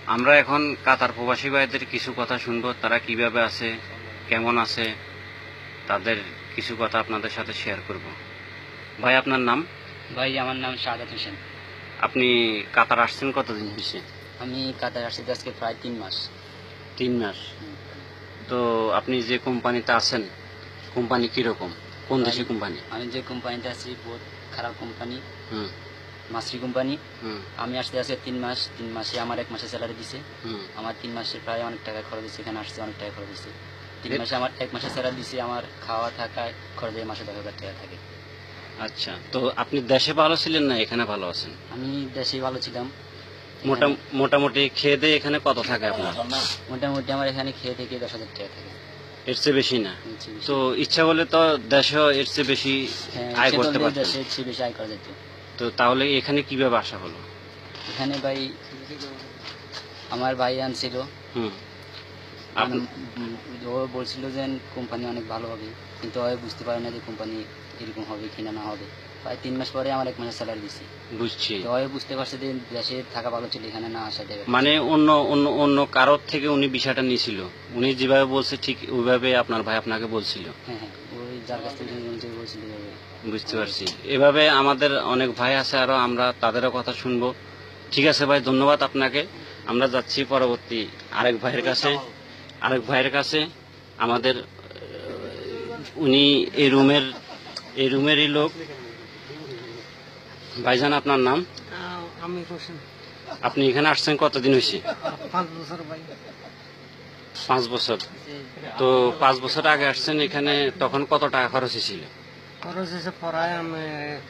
আমরা এখন কাতার প্রবাসী ভাইদের কিছু কথা শুনবো, তারা কিভাবে আছে, কেমন আছে, তাদের কিছু কথা আপনাদের সাথে শেয়ার করব। ভাই, আপনার নাম? ভাই, আমার নাম শাহাদাত হোসেন। আপনি কাতার আসছেন কতদিন হয়েছে? আমি কাতার আসছি আজকে প্রায় 3 মাস। 3 মাস। তো আপনি যে কোম্পানিতে আছেন, কোম্পানি কিরকম, কোন দেশি কোম্পানি? আমি যে কোম্পানিতে আছি বহুত খারাপ কোম্পানি, হুম মাসরি কোম্পানি। হুম আমি আসতে আজকে 3 মাস। 3 মাসে আমার 1 মাসের স্যালারি দিছে। হুম আমার 3 মাসে প্রায় অনেক টাকা খরচ হয়েছে, এখানে আসছে অনেক টাকা খরচ হয়েছে। 3 এ- মাসে আমার 1 মাসের স্যালারি দিছে, আমার খাওয়া থাকা খরচে মাসে 10,000 টাকা থাকে। আচ্ছা, তো আপনি দেশে ভালো ছিলেন না এখানে ভালো আছেন? আমি দেশে ভালো ছিলাম। মোটামুটি খেয়ে দিয়ে এখানে কত থাকে আপনার? মোটামুটি আমার এখানে খেয়ে থেকে 10,000 টাকা থাকে। এর চেয়ে বেশি না? এর চেয়ে বেশি। তো ইচ্ছা করলে তো দেশেও এর চেয়ে বেশি হ্যাঁ, আয় ইচ্ছে করতে করলে পারতেন। দেশে এর চেয়ে বেশি আয় করা যেত। তো তাহলে এখানে কিভাবে আসা হলো? এখানে ভাই আমার ভাই আনছিল। হুম মানে আপ- ও বলছিল যে কোম্পানি অনেক ভালো হবে, কিন্তু ও বুঝতে পারে না যে কোম্পানি এরকম হবে কিনা না হবে। প্রায় 3 মাস পরে আমার 1 মাসের স্যালারি দিছি। বুঝছি। তো ও বুঝতে পারছে যে দেশে থাকা ভালো ছিল, এখানে না আসা দেবে। মানে অন্য অন্য অন্য কারোর থেকে উনি বিষয়টা নিয়েছিল, উনি যেভাবে বলছে ঠিক ওইভাবে আপনার ভাই আপনাকে বলছিল। হ্যাঁ হ্যাঁ, ওই যার কাছ থেকে বলছিল যে বুঝতে পারছি। এভাবে আমাদের অনেক ভাই আছে, আরো আমরা তাদেরও কথা শুনবো। ঠিক আছে ভাই, ধন্যবাদ আপনাকে। আমরা যাচ্ছি পরবর্তী আরেক ভাইয়ের কাছে। আমাদের উনি এই রুমেরই লোক। ভাইজান, আপনার নাম? আমি হোসেন। আপনি এখানে আসছেন কতদিন হয়েছে? 5 বছর ভাই। 5 বছর। তো 5 বছর আগে আসছেন এখানে, তখন কত টাকা খরচ হয়েছিল? খরচ হয়েছে প্রায় আমি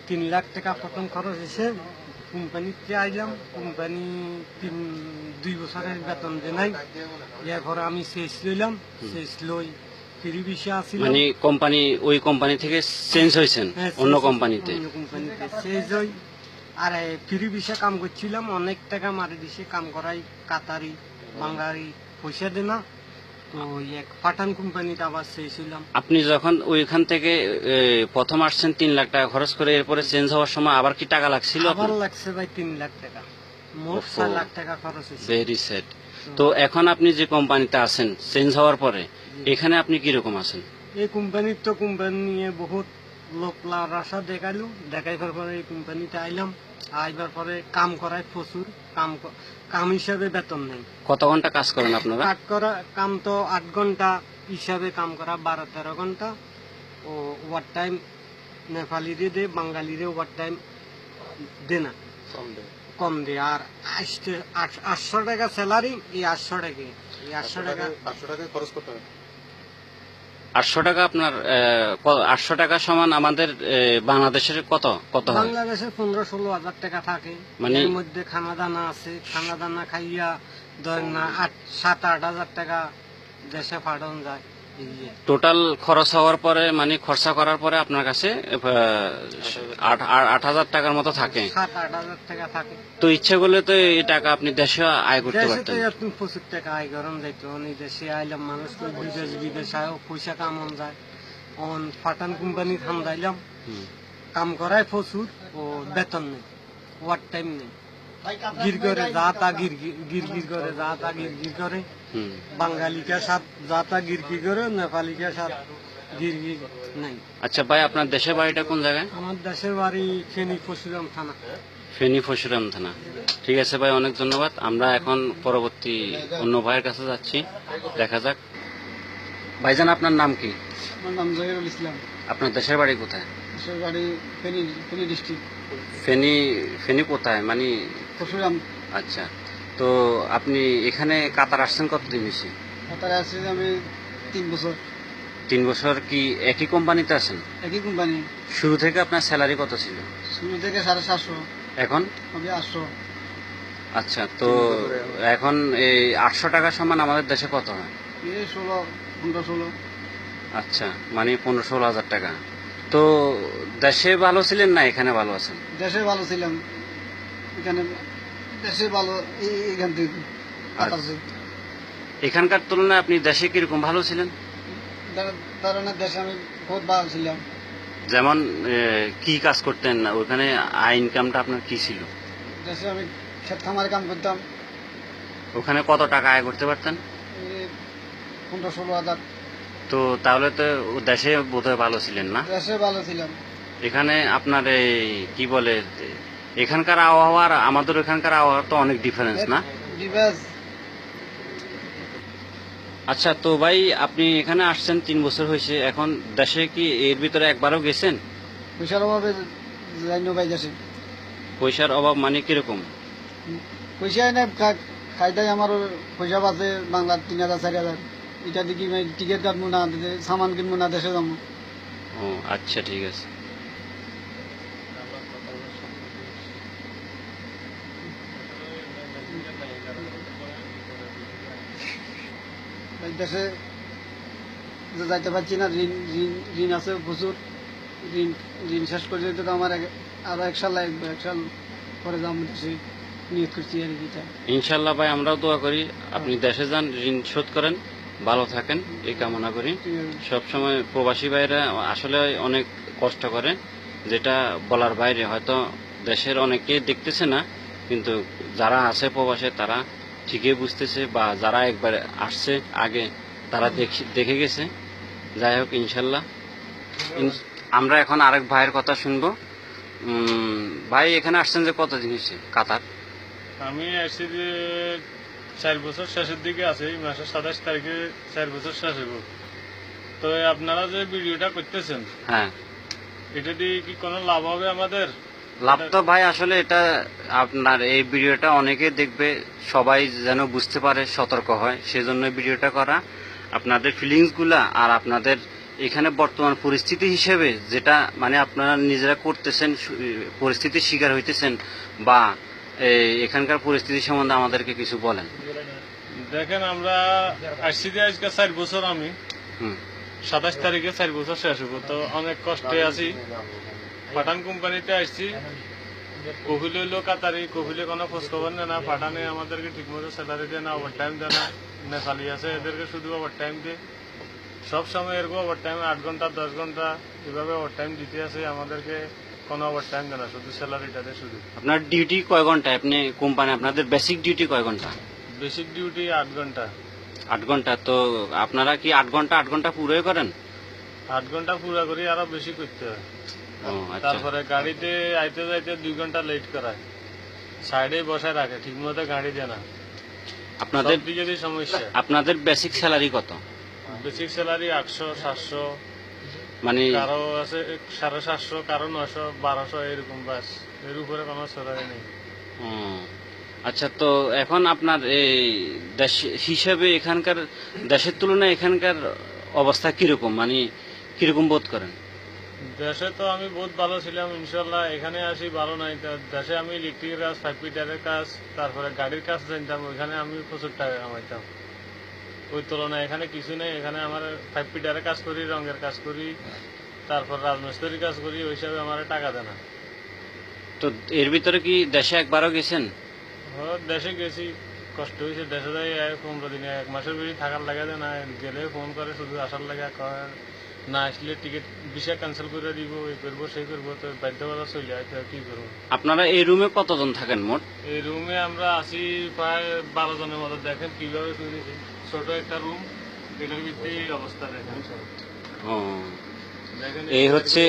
3 লাখ টাকা প্রথম খরচ হয়েছে। কোম্পানিতে আইলাম, কোম্পানি 2 বছরের বেতন দে নাই। এরপরে আমি শেষ লইলাম, শেষ লই ফ্রি ভিসা আসিল। মানে ওই কোম্পানি থেকে চেঞ্জ হয়েছেন অন্য কোম্পানিতে? অন্য কোম্পানিতে শেষ হই। আর ফ্রি ভিসা কাম করছিলাম, অনেক টাকা মারি দিছে কাম করাই, কাতারি বাঙালি পয়সা দে না। তো এক পাঠান কোম্পানিতে আবার শেষ হইলাম। আপনি যখন ওইখান থেকে প্রথম আসছেন 3 লাখ টাকা খরচ করে, এরপরে চেঞ্জ হওয়ার সময় আবার কি টাকা লাগছিল? আবার লাগছে ভাই 3 লাখ টাকা, মোট 6 লাখ টাকা খরচ হয়েছে। Very sad. তো এখন আপনি যে কোম্পানিতে আছেন চেঞ্জ হওয়ার পরে, এখানে আপনি কিরকম আছেন? এই কোম্পানির তো কোম্পানি নিয়ে বহুত লোক আশা দেখাইলো, দেখাইবার পরে এই কোম্পানিতে আইলাম। আইবার পরে কাম করায় প্রচুর, কাম হিসাবে বেতন নেই। কত ঘন্টা কাজ করেন আপনারা? কাম তো 8 ঘন্টা হিসাবে কাম করা 12-13 ঘন্টা। ও ওভার টাইম নেপালিরে দে, বাঙালিরে ওভার টাইম দে না, কম দে। আর 800 টাকা স্যালারি, এই 800 টাকা, এই 800 টাকা 800 টাকা আপনার 800 টাকা সমান আমাদের বাংলাদেশের কত কত হয়? বাংলাদেশে 15-16 হাজার টাকা থাকে। মানে এর মধ্যে খানা দানা আছে, খানা দানা খাইয়া ধরেন না 7-8 হাজার টাকা দেশে পাঠানো যায়। এই যে টোটাল খরচ হওয়ার পরে, মানে খরচা করার পরে আপনার কাছে 8,000 টাকার মতো থাকে। 7-8 হাজার টাকা থাকে। তো ইচ্ছে করলে তো এই টাকা আপনি দেশে আয় করতে দেশে তো পারতেন। এরকম প্রচুর টাকা আয় গরম যাইতো। এই দেশে আইলাম, মানুষ তো বিদেশ আয়ও পয়সা কামন যায়। পাঠান কোম্পানি ঠান্দাইলাম, হুম। কাম করায় প্রচুর, ও বেতন নেই, ওভার টাইম নেই। গির করে যা তা গির করে, যা তা গির করে। হুম। বাঙালি কে সাথ যাতা গিরকি করে, নেপালি কে সাথ গিরগি নাই। আচ্ছা ভাই, আপনার দেশের বাড়িটা কোন জায়গায়? আমার দেশের বাড়ি ফেনী পশুরাম থানা। ফেনী ফসুরাম থানা। ঠিক আছে ভাই, অনেক ধন্যবাদ। আমরা এখন পরবর্তী অন্য ভাইয়ের কাছে যাচ্ছি, দেখা যাক। ভাইজান, আপনার নাম কি? আমার নাম জহিরুল ইসলাম। আপনার দেশের বাড়ি কোথায়? দেশের বাড়ি ফেনী ডিস্ট্রিক্ট, ফেনী কোথায় মানে? পশুরাম। আচ্ছা, তো আপনি এখানে কাতার আসছেন কতদিন হয়েছে? কাতারে আছি আমি 3 বছর। 3 বছর কি একই কোম্পানিতে আছেন? একই কোম্পানি। শুরু থেকে আপনার স্যালারি কত ছিল? শুরু থেকে 750, এখন? আমি 800। আচ্ছা, তো এখন এই 800 টাকা সমান আমাদের দেশে কত হয়? এই 15-16। আচ্ছা, মানে 15-16 হাজার টাকা। তো দেশে ভালো ছিলেন না এখানে ভালো আছেন? দেশে ভালো ছিলাম, এখানে দেশে ভালো, এখান থেকে আচ্ছা। এখানকার তুলনায় আপনি দেশে কিরকম ভালো ছিলেন? ধরনের দেশে আমি বহুত ভালো ছিলাম। যেমন কি কাজ করতেন না ওখানে? আয় ইনকামটা আপনার কি ছিল? দেশে আমি ক্ষেত খামারে কাম করতাম, ওখানে কত টাকা আয় করতে পারতেন? 15-16 হাজার। তো তাহলে তো দেশে বোধহয় ভালো ছিলেন না? দেশে ভালো ছিলাম। এখানে আপনার এই কি বলে, এখানকার আবহাওয়া আর আমাদের এখানকার আবহাওয়া তো অনেক ডিফারেন্স না? ডিভাইস আচ্ছা, তো ভাই আপনি এখানে আসছেন 3 বছর হয়েছে, এখন দেশে কি এর ভিতরে একবারও গেছেন? পয়সার অভাবে যাইনো ভাই দেশে। পয়সার অভাব মানে কিরকম? পয়সা নাই, খাইতাই আমার পয়সা বাঁচে বাংলার 3,000-4,000। এটা দেখি ভাই টিকিট কাটবো না, সামান কিনবো না, দেশে যাবো। ও আচ্ছা, ঠিক আছে। এই দেশে যে যাইতে পারছি না, ঋণ ঋণ ঋণ আছে প্রচুর। ঋণ ঋণ শেষ করে যেতে তো আমার আরো 1 সাল লাগবে, 1 সাল পরে যাবো দেশে, নিয়োগ করছি আর কি। ইনশাল্লাহ ভাই, আমরাও দোয়া করি আপনি দেশে যান, ঋণ শোধ করেন, ভালো থাকেন, এই কামনা করি। সবসময় প্রবাসী ভাইরা আসলে অনেক কষ্ট করে, যেটা বলার বাইরে। হয়তো দেশের অনেকে দেখতেছে না, কিন্তু যারা আছে প্রবাসে তারা ঠিকই বুঝতেছে, বা যারা একবার আসছে আগে তারা দেখে গেছে। যাই হোক, ইনশাল্লাহ আমরা এখন আরেক ভাইয়ের কথা শুনবো। ভাই এখানে আসছেন যে কতদিন হয়েছে কাতার? আমি আসছি যে 4 বছর শেষের দিকে আছে, এই মাসের 27 তারিখে 4 বছর শেষ হইব। তো আপনারা যে ভিডিওটা করতেছেন, হ্যাঁ, এটা দিয়ে কি কোনো লাভ হবে আমাদের? লাভ তো ভাই আসলে এটা আপনার এই ভিডিওটা অনেকে দেখবে, সবাই যেন বুঝতে পারে, সতর্ক হয়, সেজন্য ভিডিওটা করা। আপনাদের ফিলিংস গুলা আর আপনাদের এখানে বর্তমান পরিস্থিতি হিসেবে যেটা মানে আপনারা নিজেরা করতেছেন, পরিস্থিতির শিকার হইতেছেন, বা এখানকার পরিস্থিতি সম্বন্ধে আমাদেরকে কিছু বলেন। দেখেন, আমরা আসছি যে আজকে 4 বছর, আমি 27 তারিখে 4 বছর শেষ হইব। তো অনেক কষ্টে আছি। পাঠান কোম্পানিতে আসছি, কফিল হইলো কাতারি, কফিলে কোনো খোঁজ খবর নেয় না, পাঠানে আমাদেরকে ঠিকমতো স্যালারি দেয় না, ওভার টাইম দেয় না। নেপালি আছে, এদেরকে শুধু ওভার টাইম দেয়, সব সময় এরকম ওভার টাইম 8 ঘন্টা 10 ঘন্টা এভাবে ওভার টাইম দিতে আছে আমাদেরকে, কোনো ওভার টাইম দেয় না, শুধু স্যালারিটা দেয় শুধু। আপনার ডিউটি কয় ঘন্টা? আপনি কোম্পানি আপনাদের বেসিক ডিউটি কয় ঘন্টা? বেসিক ডিউটি 8 ঘন্টা। 8 ঘন্টা। তো আপনারা কি 8 ঘন্টা পুরোই করেন? 8 ঘন্টা পুরা করি, আরো বেশি করতে হয়। ও আচ্ছা। তারপরে গাড়িতে আইতে যাইতে 2 ঘন্টা লেট করায়, সাইডে বসায় রাখে, ঠিক মতো গাড়ি দেয় না। আপনাদের সব দিকে সমস্যা। আপনাদের বেসিক স্যালারি কত? বেসিক স্যালারি 800-700, মানে কারো আছে 750, কারো 900, 1200 এরকম, বাস, এর উপরে কোনো স্যালারি নেই। ও, আচ্ছা। তো এখন আপনার এই দেশ হিসাবে এখানকার দেশের তুলনায় এখানকার অবস্থা কিরকম, মানে কিরকম বোধ করেন? দেশে তো আমি বহুত ভালো ছিলাম, ইনশাল্লাহ। এখানে আসি ভালো নাই। দেশে আমি ইলেকট্রিকের কাজ, 5 মিটারের কাজ, তারপরে গাড়ির কাজ জানতাম, ওইখানে আমি প্রচুর টাকা কামাইতাম। ওই তুলনায় এখানে কিছু নেই। এখানে আমার 5 মিটারের কাজ করি, রঙের কাজ করি, তারপর রাজমিস্ত্রির কাজ করি, ওই হিসাবে আমার টাকা দেয় না। তো এর ভিতরে কি দেশে একবারও গেছেন? দেশে গেছি, কষ্ট হয়েছে। দেশে যাই 15 দিনে, 1 মাসের বেশি থাকার লাগে না। গেলে ফোন করে, শুধু আসার লাগে, না আসলে টিকিট ভিসা ক্যান্সেল করে দিব, এই করবো সেই করবো। তো বাধ্যকতা চলে আসতে, কি করবো। আপনারা এই রুমে কতজন থাকেন মোট? এই রুমে আমরা আছি প্রায় 12 জনের মতো। দেখেন কিভাবে শুনেছি, ছোট একটা রুম, এটার ভিতরে এই অবস্থা দেখেন। ও, দেখেন এই হচ্ছে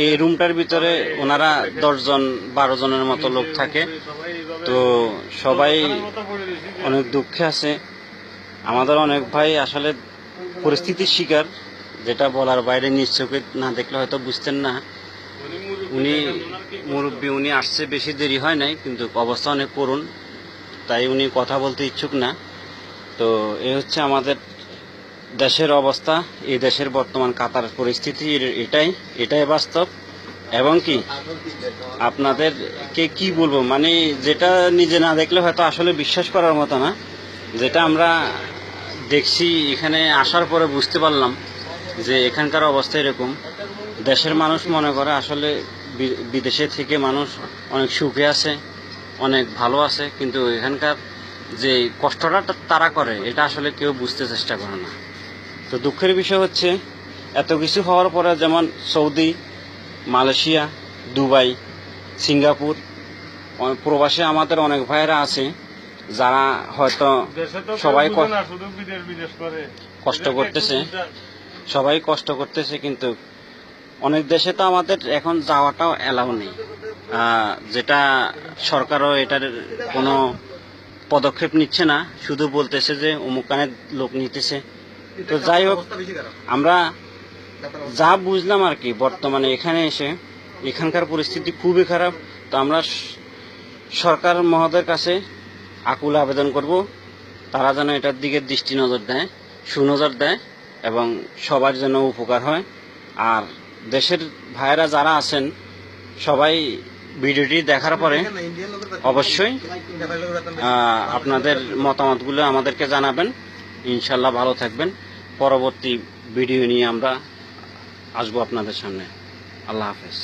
এই রুমটার ভিতরে ওনারা 10 জন 12 জনের মতো লোক থাকে। তো সবাই অনেক দুঃখে আছে। আমাদের অনেক ভাই আসলে পরিস্থিতির শিকার, যেটা বলার বাইরে, নিজ চোখে না দেখলে হয়তো বুঝতেন না। উনি মুরব্বী, উনি আসছে বেশি দেরি হয় নাই, কিন্তু অবস্থা অনেক করুণ, তাই উনি কথা বলতে ইচ্ছুক না। তো এই হচ্ছে আমাদের দেশের অবস্থা, এই দেশের বর্তমান কাতার পরিস্থিতি, এটাই বাস্তব। এবং কি আপনাদেরকে কি বলবো, মানে যেটা নিজে না দেখলে হয়তো আসলে বিশ্বাস করার মতো না, যেটা আমরা দেখছি এখানে আসার পরে বুঝতে পারলাম যে এখানকার অবস্থা এরকম। দেশের মানুষ মনে করে আসলে বিদেশে থেকে মানুষ অনেক সুখে আছে, অনেক ভালো আছে, কিন্তু এখানকার যে কষ্টটা তারা করে এটা আসলে কেউ বুঝতে চেষ্টা করে না। তো দুঃখের বিষয় হচ্ছে এত কিছু হওয়ার পরে, যেমন সৌদি, মালয়েশিয়া, দুবাই, সিঙ্গাপুর প্রবাসে আমাদের অনেক ভাইয়েরা আছে, যারা হয়তো দেশে তো সবাই কেউ বুঝে না, শুধু বিদেশ বিদেশ করে কষ্ট এদেরকে একটু করতেছে। বুঝান। সবাই কষ্ট করতেছে, কিন্তু অনেক দেশে তো আমাদের এখন যাওয়াটাও এলাও নেই। যেটা সরকারও এটার কোনো পদক্ষেপ নিচ্ছে না, শুধু বলতেছে যে অমুকানের লোক নিতেছে। তো যাই হোক, আমরা যা বুঝলাম আর কি, বর্তমানে এখানে এসে এখানকার পরিস্থিতি খুবই খারাপ। তো আমরা সরকার মহোদয়ের কাছে আকুল আবেদন করব, তারা যেন এটার দিকে দৃষ্টি নজর দেয়, সুনজর দেয়, এবং সবার জন্য উপকার হয়। আর দেশের ভাইয়েরা যারা আছেন সবাই ভিডিওটি দেখার পরে অবশ্যই আপনাদের মতামতগুলো আমাদেরকে জানাবেন। ইনশাল্লাহ ভালো থাকবেন। পরবর্তী ভিডিও নিয়ে আমরা আসবো আপনাদের সামনে। আল্লাহ হাফেজ।